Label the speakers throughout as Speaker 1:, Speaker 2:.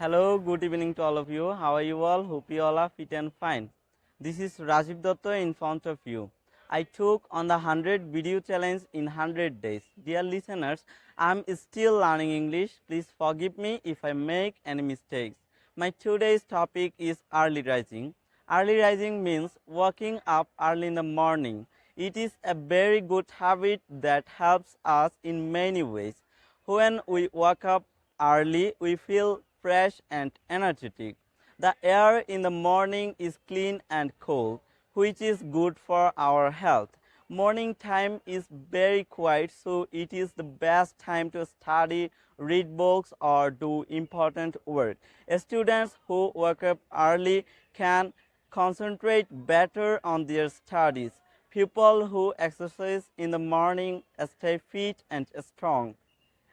Speaker 1: Hello, good evening to all of you. How are you all? Hope you all are fit and fine. This is Rajiv Dotto in front of you. I took on the 100 video challenge in 100 days. Dear listeners, I'm still learning English. Please forgive me if I make any mistakes. My today's topic is early rising. Early rising means waking up early in the morning. It is a very good habit that helps us in many ways. When we wake up early, we feel fresh and energetic. The air in the morning is clean and cool, which is good for our health. Morning time is very quiet, so it is the best time to study, read books, or do important work. Students who wake up early can concentrate better on their studies. People who exercise in the morning stay fit and strong.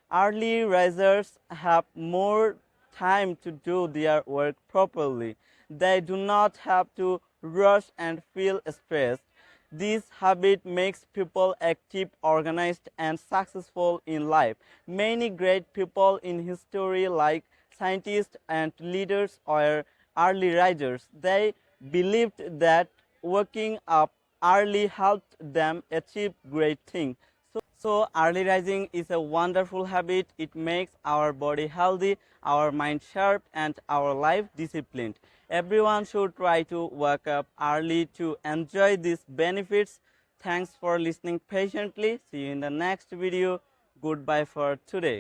Speaker 1: Early risers have more time to do their work properly. They do not have to rush and feel stressed. This habit makes people active, organized, and successful in life. Many great people in history, like scientists and leaders, were early risers. They believed that waking up early helped them achieve great things. So early rising is a wonderful habit. It makes our body healthy, our mind sharp, and our life disciplined. Everyone should try to wake up early to enjoy these benefits. Thanks for listening patiently. See you in the next video. Goodbye for today.